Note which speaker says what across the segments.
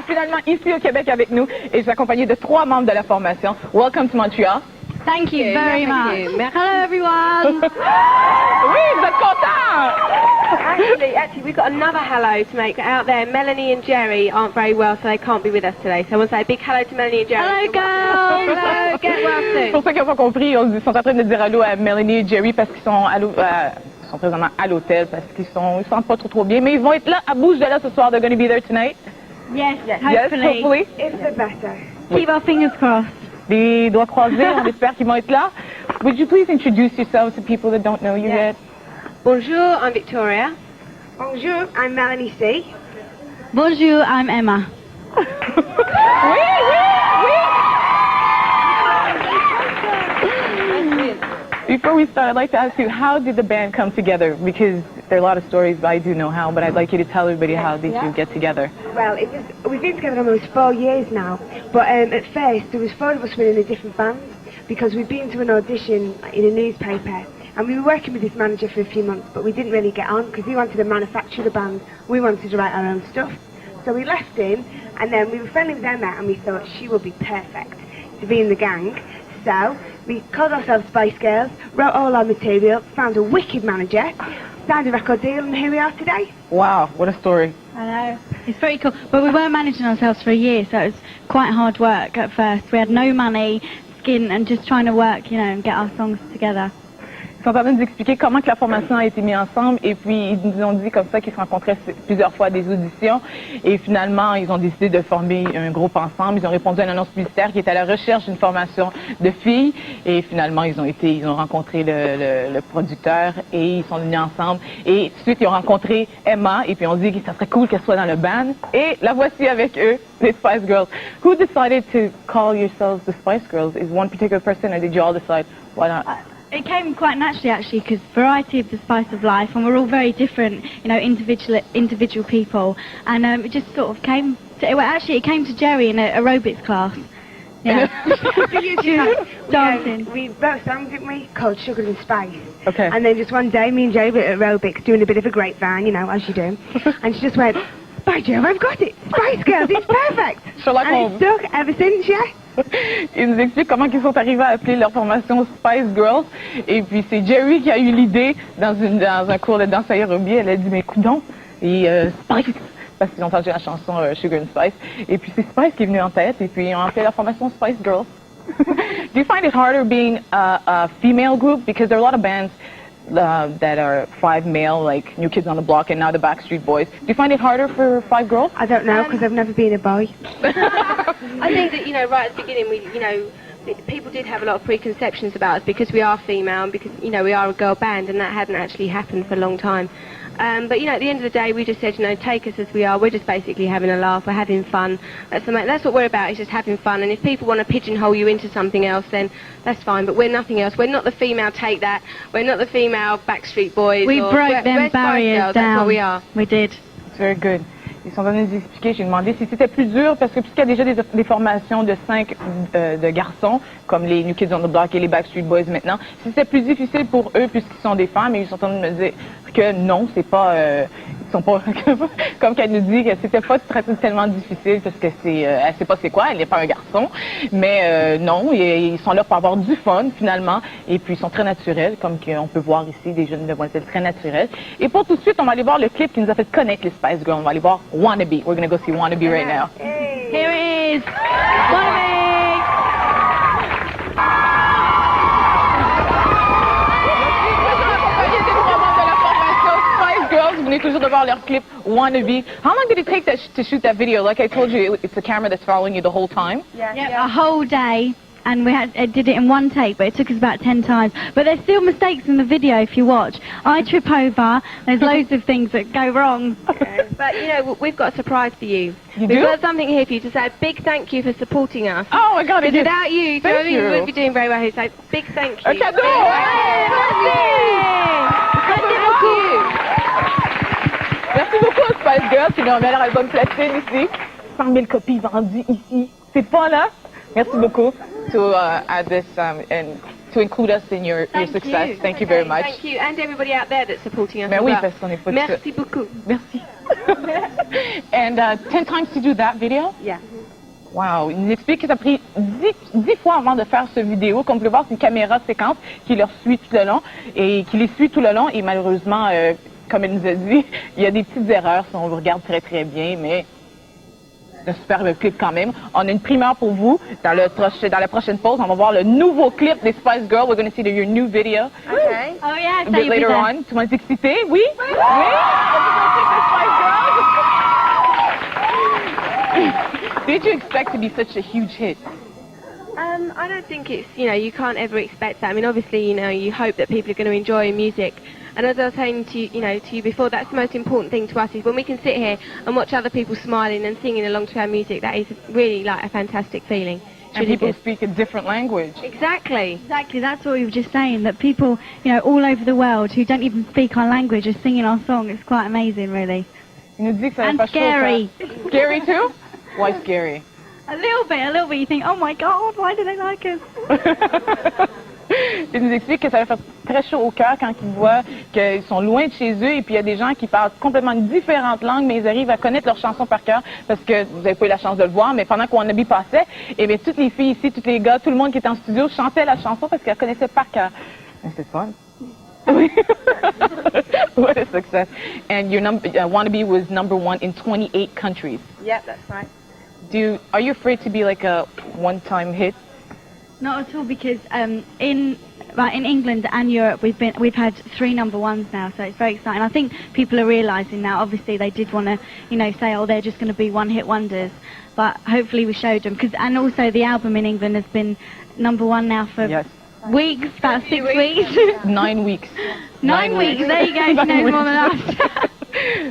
Speaker 1: sont finalement ici au Québec avec nous et je suis accompagnée de 3 membres de la formation. Welcome to Montreal.
Speaker 2: Thank you very much. Hello everyone.
Speaker 1: Oui, vous êtes contents?
Speaker 3: Actually, we've got another hello to make out there. Melanie and Jerry aren't very well, so they can't be with us today. So I want to say a big hello to Melanie and Jerry.
Speaker 2: Hello girls.
Speaker 3: Hello, get well soon.
Speaker 1: Pour ceux qui n'ont pas compris, ils sont en train de dire allô à Melanie et Jerry parce qu'ils sont sont présentement à l'hôtel parce qu'ils se sentent pas trop bien, mais ils vont être là à bouge de là ce soir. They're going to be there tonight.
Speaker 2: Yes,
Speaker 1: Yes, hopefully.
Speaker 3: If the better.
Speaker 2: Keep our fingers crossed.
Speaker 1: Les doigts croisés, on espère qu'ils vont être là. Would you please introduce yourselves to people that don't know you yet?
Speaker 3: Bonjour, I'm Victoria.
Speaker 4: Bonjour, I'm Melanie C.
Speaker 2: Bonjour, I'm Emma.
Speaker 1: Oui, oui, oui. Before we start, I'd like to ask you, how did the band come together? Because there are a lot of stories, but I do know how, but I'd like you to tell everybody how did you get together?
Speaker 4: Well, we've been together almost 4 years now, but at first there was 4 of us were in a different band because we'd been to an audition in a newspaper and we were working with this manager for a few months, but we didn't really get on because he wanted to manufacture the band, we wanted to write our own stuff. So we left him and then we were friendly with Emma and we thought she would be perfect to be in the gang. So we called ourselves Spice Girls, wrote all our material, found a wicked manager, signed a record deal, and here we are today.
Speaker 1: Wow, what a story.
Speaker 2: I know. It's very cool. But we weren't managing ourselves for a year, so it was quite hard work at first. We had no money, skin, and just trying to work, and get our songs together.
Speaker 1: Ils sont en train de nous expliquer comment que la formation a été mise ensemble et puis ils nous ont dit comme ça qu'ils se rencontraient plusieurs fois à des auditions et finalement ils ont décidé de former un groupe ensemble. Ils ont répondu à une annonce publicitaire qui était à la recherche d'une formation de filles et finalement ils ont rencontré le producteur et ils sont venus ensemble et tout de suite ils ont rencontré Emma et puis on dit que ça serait cool qu'elle soit dans le band et la voici avec eux, les Spice Girls. Who decided to call yourselves the Spice Girls? Is one particular person or did you all decide why not?
Speaker 2: It came quite naturally, actually, because variety of the spice of life, and we're all very different, individual people, and it just sort of came. It came to Jerry in an aerobics class. Yeah, dancing.
Speaker 4: We wrote songs, didn't we? Called Sugar and Spice.
Speaker 1: Okay.
Speaker 4: And then just one day, me and Jerry were at aerobics doing a bit of a grapevine, as you do, and she just went, "By Jove, I've got it! Spice Girls, it's perfect!"
Speaker 1: Sherlock Holmes.
Speaker 4: And it's stuck ever since, yeah.
Speaker 1: Ils nous expliquent comment ils sont arrivés à appeler leur formation Spice Girls. Et puis c'est Jerry qui a eu l'idée dans un cours de danse aérobie. Elle a dit mais coudonc et Spice parce qu'ils ont entendu la chanson Sugar and Spice. Et puis c'est Spice qui est venu en tête et puis ils ont appelé leur formation Spice Girls. Do you find it harder being a female group because there are a lot of bands that are 5 male, like New Kids on the Block and now the Backstreet Boys. Do you find it harder for 5 girls?
Speaker 4: I don't know, because I've never been a boy.
Speaker 3: I think that, right at the beginning, people did have a lot of preconceptions about us because we are female and because, we are a girl band and that hadn't actually happened for a long time. But, at the end of the day, we just said, take us as we are. We're just basically having a laugh. We're having fun. That's what we're about, is just having fun. And if people want to pigeonhole you into something else, then that's fine. But we're nothing else. We're not the female Take That. We're not the female Backstreet Boys.
Speaker 2: We broke them barriers down.
Speaker 3: That's what we are.
Speaker 2: We did.
Speaker 1: It's very good. Ils sont venus nous expliquer, j'ai demandé si c'était plus dur, parce que puisqu'il y a déjà des formations de 5 de garçons, comme les New Kids on the Block et les Backstreet Boys maintenant, si c'était plus difficile pour eux puisqu'ils sont des femmes, et ils sont en train de me dire que non, c'est pas, ils sont pas, comme qu'elle nous dit, que c'était pas tellement difficile parce que elle sait pas c'est quoi, elle n'est pas un garçon, mais non, ils sont là pour avoir du fun finalement, et puis ils sont très naturels, comme on peut voir ici, des jeunes demoiselles très naturelles. Et pour tout de suite, on va aller voir le clip qui nous a fait connaître les Spice Girls, on va aller voir Wannabe. We're going to go see Wannabe right now.
Speaker 4: Hey.
Speaker 2: Here it is. Wannabe.
Speaker 1: Spice Girls, vous venez toujours de voir leur clip Wannabe. How long did it take to shoot that video? Like I told you, it's a camera that's following you the whole time.
Speaker 2: Yeah, a whole day. And we did it in one take, but it took us about 10 times. But there's still mistakes in the video if you watch. I trip over, there's loads of things that go wrong.
Speaker 3: Okay. But, we've got a surprise for you.
Speaker 1: You
Speaker 3: We've
Speaker 1: do?
Speaker 3: got something here for you to say a big thank you for supporting us.
Speaker 1: Oh my God, it is.
Speaker 3: Without you,
Speaker 1: Thank you.
Speaker 3: we would be doing very well here. So, big thank you.
Speaker 1: Un cadeau! Merci beaucoup, Spice Girls, qui nous remet leur album platine ici. 100 000 copies vendues ici. C'est pas là? Merci beaucoup to add this and to include us in your success. Thank you very much.
Speaker 3: Thank you, and everybody out there that's supporting us
Speaker 1: Mais
Speaker 3: as
Speaker 1: oui,
Speaker 3: well.
Speaker 1: parce qu'on est pas
Speaker 3: Merci beaucoup.
Speaker 1: Merci. And 10 times to do that video?
Speaker 4: Yeah.
Speaker 1: Wow. Il nous explique que ça a pris 10 fois avant de faire ce vidéo. Comme vous pouvez voir, c'est une caméra séquence qui leur suit tout le long et qui les suit tout le long. Et malheureusement, comme elle nous a dit, il y a des petites erreurs si on vous regarde très très bien, mais c'est un superbe clip quand même. On a une primeur pour vous. Dans la prochaine pause, on va voir le nouveau clip des Spice Girls. We're going to see your new video.
Speaker 3: Okay.
Speaker 2: Oh yeah,
Speaker 1: A
Speaker 2: so
Speaker 1: bit
Speaker 2: you'll be
Speaker 1: later
Speaker 2: there.
Speaker 1: on. Tu m'as excité? Oui? Oui? Did you expect to be such a huge hit?
Speaker 3: I don't think it's, you can't ever expect that. I mean, obviously, you hope that people are going to enjoy music. And as I was saying to you before, that's the most important thing to us is when we can sit here and watch other people smiling and singing along to our music. That is really like a fantastic feeling. It's
Speaker 1: And
Speaker 3: really
Speaker 1: people
Speaker 3: good.
Speaker 1: speak a different language.
Speaker 3: Exactly.
Speaker 2: Exactly, that's what we were just saying, that people, all over the world who don't even speak our language are singing our song. It's quite amazing, really.
Speaker 1: Il nous dit que ça va
Speaker 2: And
Speaker 1: pas chaud.
Speaker 2: scary.
Speaker 1: Scary too? Why scary?
Speaker 2: A little bit. You think, oh my God, why do they like us?
Speaker 1: Il nous explique que ça va faire très chaud au cœur quand ils voient qu'ils sont loin de chez eux et puis il y a des gens qui parlent complètement différentes langues, mais ils arrivent à connaître leurs chansons par cœur parce que vous n'avez pas eu la chance de le voir, mais pendant qu'on Wannabe passait, et bien toutes les filles ici, tous les gars, tout le monde qui était en studio chantait la chanson parce qu'ils la connaissaient par cœur. C'est fun. Oui. What a success. And your Wannabe was #1 in 28 countries.
Speaker 3: Yep, that's right.
Speaker 1: Are you afraid to be like a one-time hit?
Speaker 2: Not at all, because in England and Europe we've had 3 #1s now, so it's very exciting. I think people are realising now. Obviously, they did want to, say, oh, they're just going to be one-hit wonders, but hopefully we showed them. And also the album in England has been #1 now for weeks, about 6 weeks.
Speaker 1: 9 weeks.
Speaker 2: 9 weeks. There you go. You know more than us.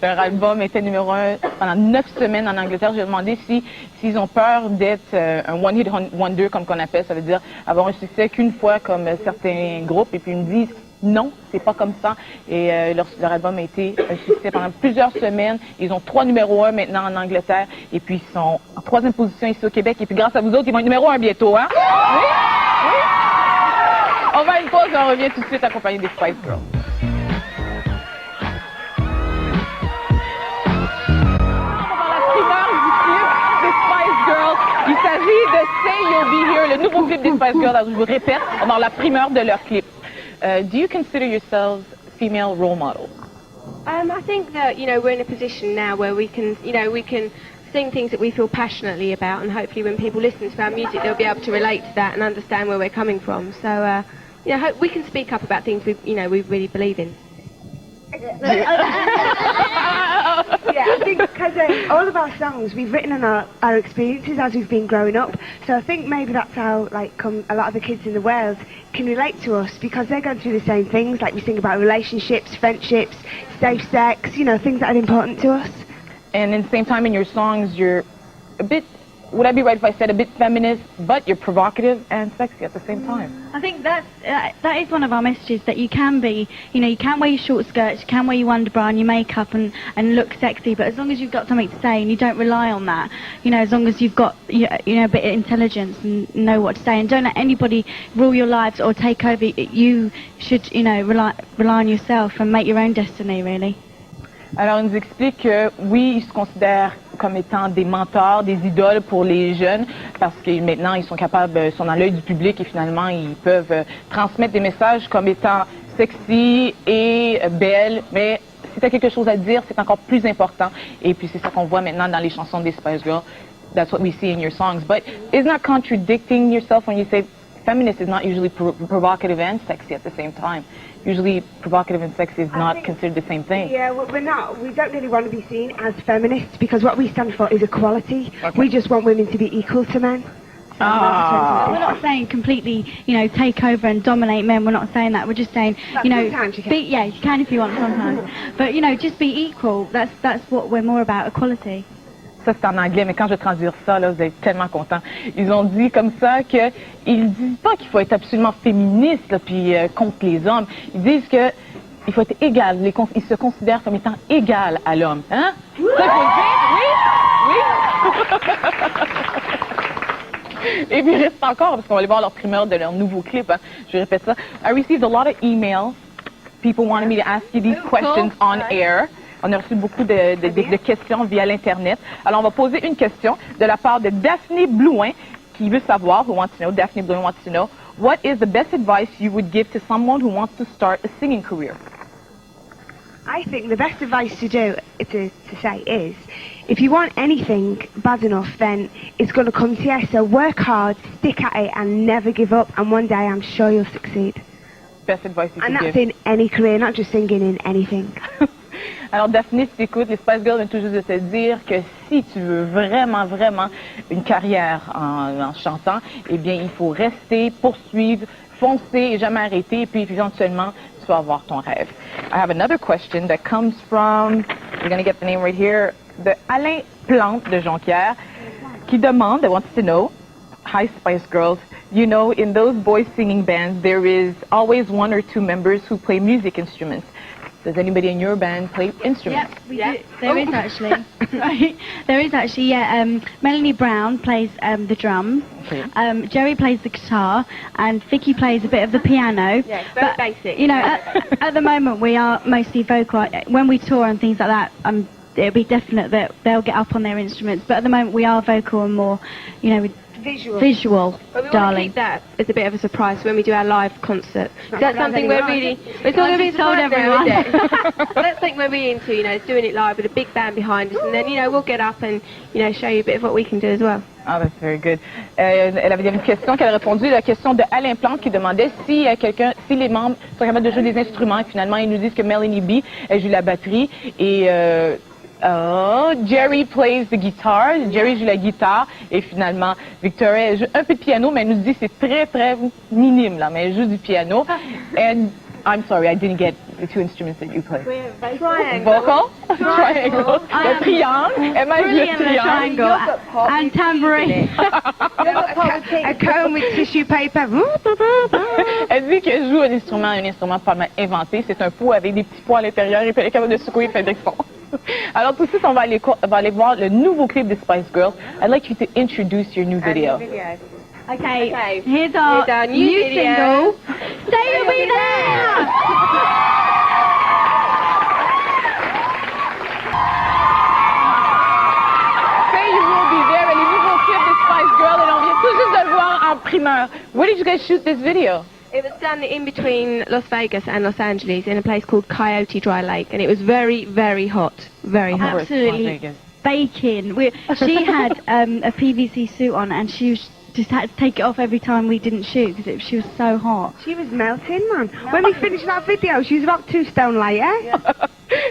Speaker 1: Leur album était #1 pendant 9 semaines en Angleterre. J'ai demandé s'ils ont peur d'être un one-hit wonder, comme qu'on appelle. Ça veut dire avoir un succès qu'une fois, comme certains groupes. Et puis ils me disent non, c'est pas comme ça. Et leur album a été un succès pendant plusieurs semaines. Ils ont 3 #1 maintenant en Angleterre. Et puis ils sont en 3e position ici au Québec. Et puis grâce à vous autres, ils vont être #1 bientôt. Hein? Oui? Oui? On va à une pause et on revient tout de suite accompagné des Spice Girls. Il s'agit de Say You'll Be Here, le nouveau clip des Spice Girls. Alors, je vous répète, on a la primeur de leur clip. Do you consider yourselves female role models?
Speaker 3: I think that, we're in a position now where we can sing things that we feel passionately about, and hopefully when people listen to our music, they'll be able to relate to that and understand where we're coming from. So, hope we can speak up about things we really believe in.
Speaker 4: Yeah, I think because all of our songs we've written on our experiences as we've been growing up. So I think maybe that's how a lot of the kids in the world can relate to us, because they're going through the same things. Like we sing about relationships, friendships, safe sex, things that are important to us.
Speaker 1: And at the same time in your songs, you're a bit, would I be right if I said a bit feminist, but you're provocative and sexy at the same time?
Speaker 2: I think that is one of our messages, that you can be, you can wear your short skirts, you can wear your underbra and your makeup and look sexy, but as long as you've got something to say and you don't rely on that, as long as you've got, a bit of intelligence and know what to say, and don't let anybody rule your lives or take over, you should, rely on yourself and make your own destiny, really.
Speaker 1: Alors, il nous explique que oui, ils se considèrent comme étant des mentors, des idoles pour les jeunes, parce que maintenant, ils sont capables, sont dans l'œil du public et finalement, ils peuvent transmettre des messages comme étant sexy et belles, mais si tu as quelque chose à dire, c'est encore plus important. Et puis, c'est ça qu'on voit maintenant dans les chansons des Spice Girls. That's what we see in your songs. But isn't that contradicting yourself when you say feminist is not usually provocative and sexy at the same time? Usually provocative and sexy is not considered the same thing.
Speaker 4: Yeah, we're not. We don't really want to be seen as feminists, because what we stand for is equality. Okay. We just want women to be equal to men. So
Speaker 2: we're not saying completely, take over and dominate men. We're not saying that. We're just saying,
Speaker 4: sometimes you can.
Speaker 2: Yeah, you can if you want sometimes. But, just be equal. That's what we're more about, equality.
Speaker 1: Ça, c'est en anglais, mais quand je vais traduire ça, là, vous êtes tellement contents. Ils ont dit comme ça qu'ils disent pas qu'il faut être absolument féministe, là, puis contre les hommes. Ils disent que il faut être égal. Ils se considèrent comme étant égal à l'homme. Hein? Ça, il faut le dire? Oui? Oui? Et puis, il reste encore, parce qu'on va aller voir leur primeur de leur nouveau clip. Hein. Je répète ça. I received a lot of emails. People wanted me to ask you these questions on air. On a reçu beaucoup de questions via l'Internet. Alors, on va poser une question de la part de Daphne Blouin, qui veut savoir, who wants to know, Daphne Blouin wants to know, what is the best advice you would give to someone who wants to start a singing career?
Speaker 4: I think the best advice to say is, if you want anything bad enough, then it's going to come to you. So work hard, stick at it, and never give up. And one day, I'm sure you'll succeed.
Speaker 1: Best advice you
Speaker 4: And
Speaker 1: could
Speaker 4: that's
Speaker 1: give.
Speaker 4: in any career, not just singing, in anything.
Speaker 1: Alors, Daphne, si tu écoutes, les Spice Girls viennent tout juste de te dire que si tu veux vraiment, vraiment une carrière en chantant, eh bien, il faut rester, poursuivre, foncer et jamais arrêter, et puis éventuellement, tu vas avoir ton rêve. I have another question that comes from, you're going to get the name right here, de Alain Plante de Jonquière, qui demande, that wants to know, hi Spice Girls, you know, in those boys singing bands, there is always one or two members who play music instruments. Does anybody in your band play instruments?
Speaker 2: Yep, we do. There is actually. Right. There is actually, yeah. Melanie Brown plays the drums.
Speaker 1: Okay.
Speaker 2: Jerry plays the guitar, and Vicky plays a bit of the piano.
Speaker 3: Yeah, it's very basic.
Speaker 2: You know, at the moment we are mostly vocal. When we tour and things like that, it'll be definite that they'll get up on their instruments. But at the moment we are vocal and more, you know, visual,
Speaker 3: But we want to
Speaker 2: darling.
Speaker 3: keep that as a bit of a surprise when we do our live concert. That's something we're really... It's not going to be
Speaker 2: told
Speaker 3: told everyone.
Speaker 2: everyone.
Speaker 3: That's something we're really into, you know, is doing it live with a big band behind us. And then, you know, we'll get up and, you know, show you a bit of what we can do as well.
Speaker 1: Ah, that's very good. Elle avait une question qu'elle a répondu, la question de Alain Plante qui demandait si si les membres sont capables de jouer des instruments. Et finalement, ils nous disent que Melanie B, elle joue la batterie et Jerry plays the guitar. Jerry joue la guitare et finalement, Victoria elle joue un peu de piano, mais elle nous dit que c'est très, très minime, là, mais elle joue du piano. And I'm sorry, I didn't get the two instruments that you play. Vocal? Triangle. Le triangle. Emma joue le triangle.
Speaker 2: And tambourine.
Speaker 4: A comb with tissue paper.
Speaker 1: Elle dit qu'elle joue un instrument pas mal inventé. C'est un pot avec des petits pois à l'intérieur et puis elle est capable de secouer et faire des sons. Alors tout de suite, on va aller voir le nouveau clip des Spice Girls. I'd like you to introduce your new video.
Speaker 2: Okay, here's our new single. Stay You'll Be There!
Speaker 1: Say You Will Be There, le nouveau clip des Spice Girls, et on vient tout juste de le voir en primeur. Where did you guys shoot this video?
Speaker 3: It was done in between Las Vegas and Los Angeles in a place called Coyote Dry Lake, and it was very, very hot. Very hot.
Speaker 2: Absolutely baking. She had a PVC suit on, and she just had to take it off every time we didn't shoot because she was so hot.
Speaker 4: She was melting, man. When we finished that video, she was about 2 stone lighter.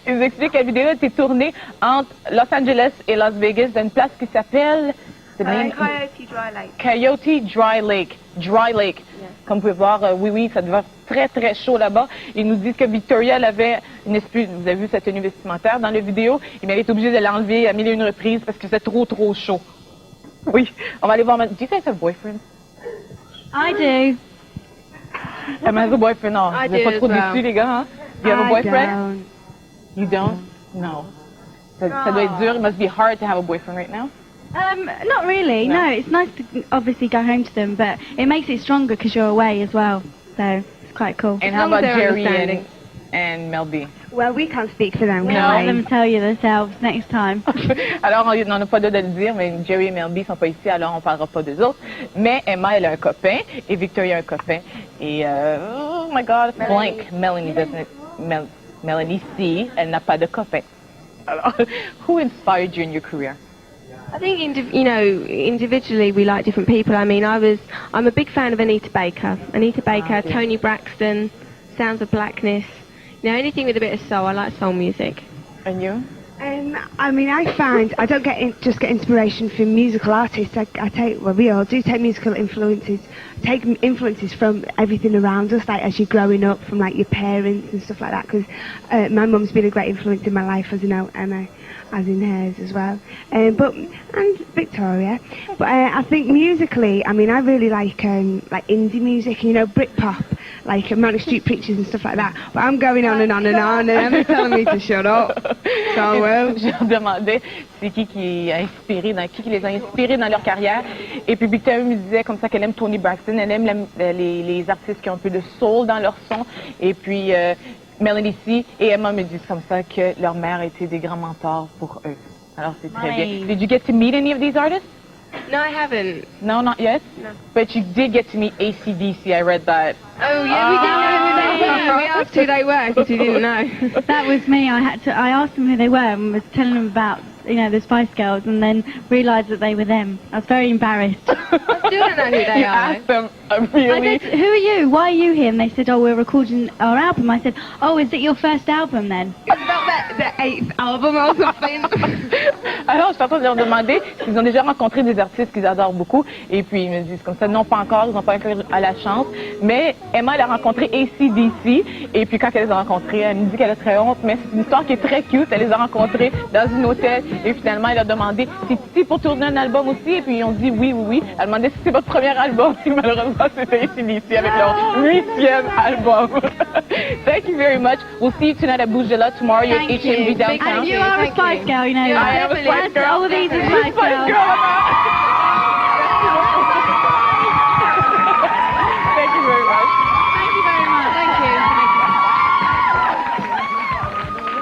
Speaker 1: Ils nous expliquent que la vidéo a été tournée entre Los Angeles et Las Vegas dans une place qui s'appelle
Speaker 3: Coyote Dry Lake.
Speaker 1: Coyote Dry Lake. Dry Lake.
Speaker 3: Yeah.
Speaker 1: Comme vous pouvez voir, oui, ça devait être très, très chaud là-bas. Ils nous disent que Victoria, elle avait une espèce, vous avez vu sa tenue vestimentaire dans la vidéo, il avait été obligé de l'enlever à 1001 reprises parce que c'était trop, trop chaud. Oui, on va aller voir. Do you guys have boyfriends?
Speaker 2: I do.
Speaker 1: Elle m'a dit boyfriend, non.
Speaker 3: I
Speaker 1: Vous n'êtes pas
Speaker 3: do
Speaker 1: trop
Speaker 3: as well.
Speaker 1: déçus, les gars, hein? Do you have a boyfriend?
Speaker 4: Don't.
Speaker 1: You don't? No. Ça doit être dur. It must be hard to have a boyfriend right now.
Speaker 2: Not really.
Speaker 1: No.
Speaker 2: No, it's nice to obviously go home to them, but it makes it stronger because you're away as well. So it's quite cool.
Speaker 1: And how
Speaker 3: long as
Speaker 1: about
Speaker 3: they're
Speaker 1: Jerry
Speaker 3: understanding.
Speaker 1: and Mel B?
Speaker 4: Well, we can't speak for them,
Speaker 2: We'll
Speaker 4: can
Speaker 2: let
Speaker 4: we?
Speaker 2: them tell you themselves next time.
Speaker 1: Alors, on n'en a pas deux de le dire, mais Jerry et Mel B sont pas ici, alors on parlera pas d'eux autres. Mais Emma, elle a un copain, et Victoria a un copain. Et, oh my God, blank. Melanie doesn't, Melanie C, elle n'a pas de copain. Alors, who inspired you in your career?
Speaker 3: I think, individually we like different people. I mean, I'm a big fan of Anita Baker. Tony Braxton, Sounds of Blackness. You know, anything with a bit of soul. I like soul music.
Speaker 1: And you?
Speaker 4: I mean, I find I don't just get inspiration from musical artists. We all do take musical influences. Take influences from everything around us, like as you're growing up, from like your parents and stuff like that. Because my mum's been a great influence in my life, as you know, Emma, as in hers as well. And Victoria. But I think musically, I mean, I really like indie music, you know, Britpop, like Manic Street Preachers and stuff like that. But I'm going on and on and on, and Emma's telling me to shut up. So
Speaker 1: Je leur demandais c'est qui les a inspirés dans leur carrière. Et puis Victoria me disait comme ça qu'elle aime Tony Braxton, elle aime les artistes qui ont un peu de soul dans leur son. Et puis Melanie C et Emma me disent comme ça que leur mère a été des grands mentors pour eux. Alors c'est très bien. Did you get to meet any of these artists?
Speaker 3: No, I haven't.
Speaker 1: No, not yet?
Speaker 3: No.
Speaker 1: But you did get to meet AC/DC, I read that.
Speaker 3: Oh, yeah, we didn't know who they were. We asked who they were because we didn't know.
Speaker 2: That was me. I asked them who they were and was telling them about, the Spice Girls, and then realised that they were them. I was very embarrassed.
Speaker 3: I still don't know who they
Speaker 1: You
Speaker 3: are.
Speaker 1: asked them,
Speaker 2: I
Speaker 1: really?
Speaker 2: said, who are you? Why are you here? And they said, oh, we're recording our album. I said, oh, is it your first album then?
Speaker 3: It's not the 8th album or something.
Speaker 1: Alors, je suis en train de leur demander s'ils ont déjà rencontré des artistes qu'ils adorent beaucoup. Et puis, ils me disent comme ça, non, pas encore, ils n'ont pas encore à la chance. Mais Emma, elle a rencontré AC/DC. Et puis, quand elle les a rencontrés, elle me dit qu'elle a très honte. Mais c'est une histoire qui est très cute. Elle les a rencontrés dans une hôtel. Et finalement, elle a demandé, c'est ici pour tourner un album aussi? Et puis, ils ont dit oui, oui, oui. Elle a demandé si c'est votre premier album. Et malheureusement, c'était AC/DC avec leur 8e album. Thank you very much. We'll see you tonight at Bougela. Tomorrow, you're at HMV downtown.
Speaker 2: And you are a Spice Girl,
Speaker 1: I am a Spice girl.
Speaker 2: All these are
Speaker 1: Spice
Speaker 2: Spice Girls.
Speaker 1: girl.